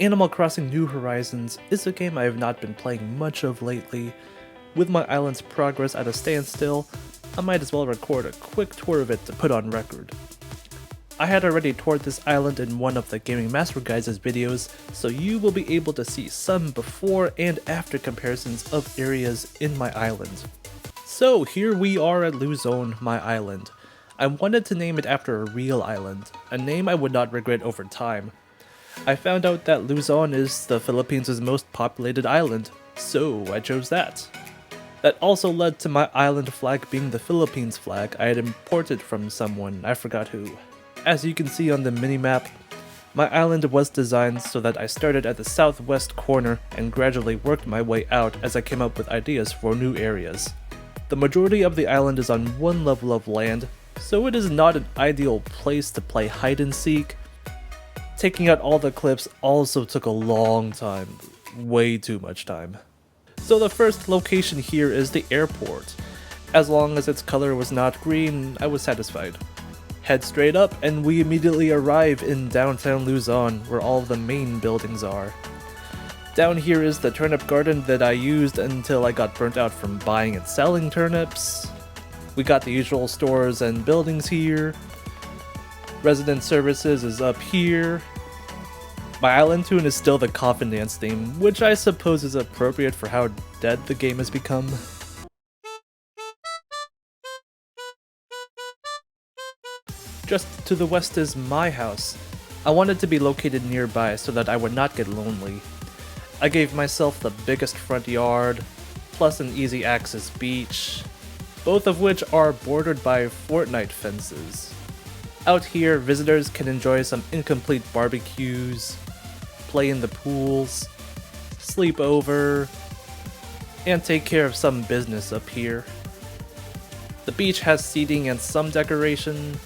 Animal Crossing New Horizons is a game I have not been playing much of lately. With my island's progress at a standstill, I might as well record a quick tour of it to put on record. I had already toured this island in one of the TheGamingMasterGuys' videos, so you will be able to see some before and after comparisons of areas in my island. So here we are at Luzon, my island. I wanted to name it after a real island, a name I would not regret over time. I found out that Luzon is the Philippines' most populated island, so I chose that. That also led to my island flag being the Philippines flag I had imported from someone, I forgot who. As you can see on the minimap, my island was designed so that I started at the southwest corner and gradually worked my way out as I came up with ideas for new areas. The majority of the island is on one level of land, so it is not an ideal place to play hide and seek. Taking out all the clips also took a long time, way too much time. So the first location here is the airport. As long as its color was not green, I was satisfied. Head straight up and we immediately arrive in downtown Luzon, where all the main buildings are. Down here is the turnip garden that I used until I got burnt out from buying and selling turnips. We got the usual stores and buildings here. Resident services is up here. My island tune is still the coffin dance theme, which I suppose is appropriate for how dead the game has become. Just to the west is my house. I wanted to be located nearby so that I would not get lonely. I gave myself the biggest front yard, plus an easy access beach, both of which are bordered by Fortnite fences. Out here, visitors can enjoy some incomplete barbecues, play in the pools, sleep over, and take care of some business up here. The beach has seating and some decoration.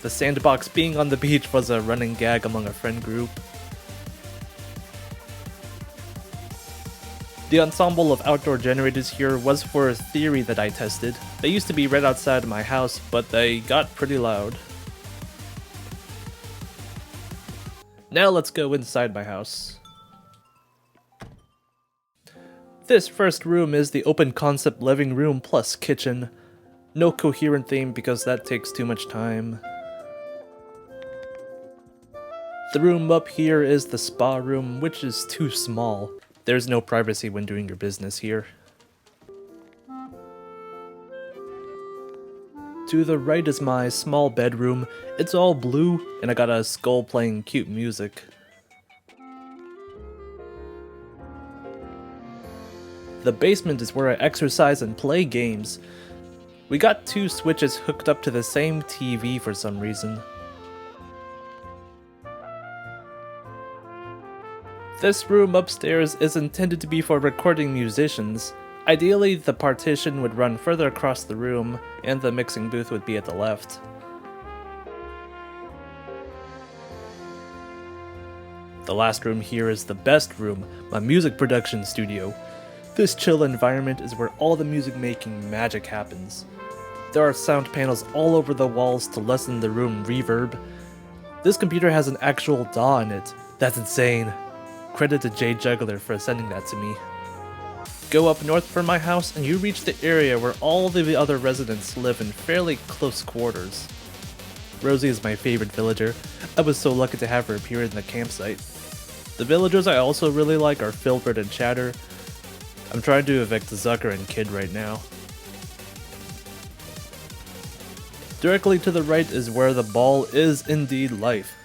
The sandbox being on the beach was a running gag among a friend group. The ensemble of outdoor generators here was for a theory that I tested. They used to be right outside my house, but they got pretty loud. Now let's go inside my house. This first room is the open concept living room plus kitchen. No coherent theme because that takes too much time. The room up here is the spa room, which is too small. There's no privacy when doing your business here. To the right is my small bedroom. It's all blue, and I got a skull playing cute music. The basement is where I exercise and play games. We got two switches hooked up to the same TV for some reason. This room upstairs is intended to be for recording musicians. Ideally, the partition would run further across the room, and the mixing booth would be at the left. The last room here is the best room, my music production studio. This chill environment is where all the music making magic happens. There are sound panels all over the walls to lessen the room reverb. This computer has an actual DAW in it. That's insane. Credit to JayJugular for sending that to me. Go up north from my house and you reach the area where all the other residents live in fairly close quarters. Rosie is my favorite villager. I was so lucky to have her appear in the campsite. The villagers I also really like are Filbert and Chatter. I'm trying to evict Zucker and Kid right now. Directly to the right is where the ball is indeed life.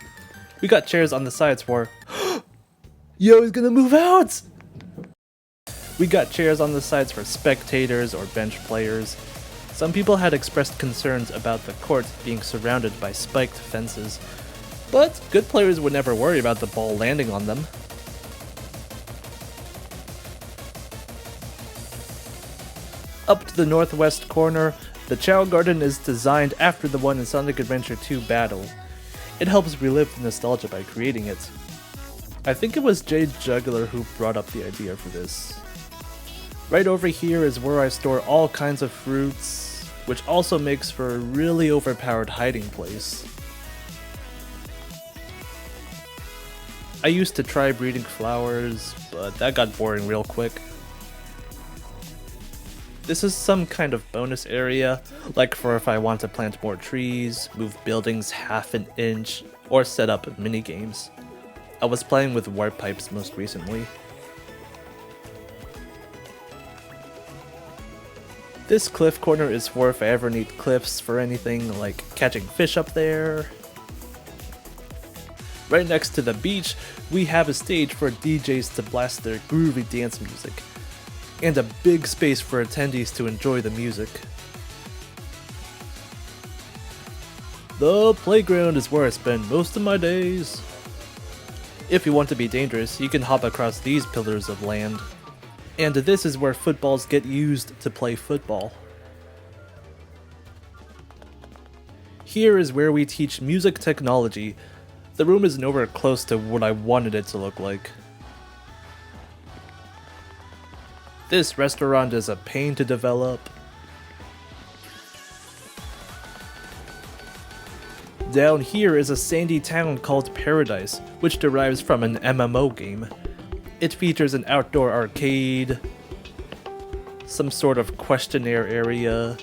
We got chairs on the sides for Yo, he's gonna move out! We got chairs on the sides for spectators or bench players. Some people had expressed concerns about the court being surrounded by spiked fences, but good players would never worry about the ball landing on them. Up to the northwest corner, the Chao Garden is designed after the one in Sonic Adventure 2 Battle. It helps relive the nostalgia by creating it. I think it was JayJugular who brought up the idea for this. Right over here is where I store all kinds of fruits, which also makes for a really overpowered hiding place. I used to try breeding flowers, but that got boring real quick. This is some kind of bonus area, like for if I want to plant more trees, move buildings half an inch, or set up minigames. I was playing with warp pipes most recently. This cliff corner is for if I ever need cliffs for anything like catching fish up there. Right next to the beach, we have a stage for DJs to blast their groovy dance music, and a big space for attendees to enjoy the music. The playground is where I spend most of my days. If you want to be dangerous, you can hop across these pillars of land. And this is where footballs get used to play football. Here is where we teach music technology. The room is nowhere close to what I wanted it to look like. This restaurant is a pain to develop. Down here is a sandy town called Paradise, which derives from an MMO game. It features an outdoor arcade, some sort of questionnaire area,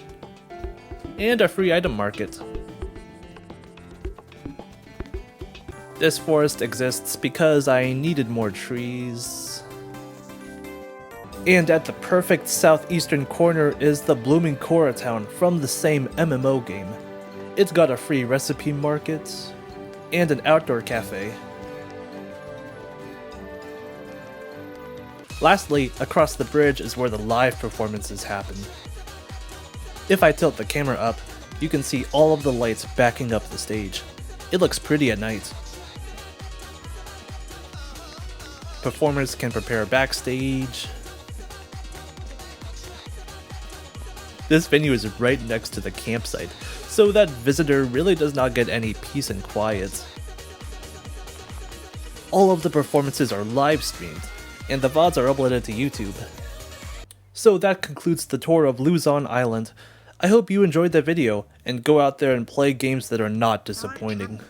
and a free item market. This forest exists because I needed more trees. And at the perfect southeastern corner is the blooming Cora town from the same MMO game. It's got a free recipe market and an outdoor cafe. Lastly, across the bridge is where the live performances happen. If I tilt the camera up, you can see all of the lights backing up the stage. It looks pretty at night. Performers can prepare backstage. This venue is right next to the campsite, so that visitor really does not get any peace and quiet. All of the performances are live streamed, and the VODs are uploaded to YouTube. So that concludes the tour of Luzon Island. I hope you enjoyed the video, and go out there and play games that are not disappointing.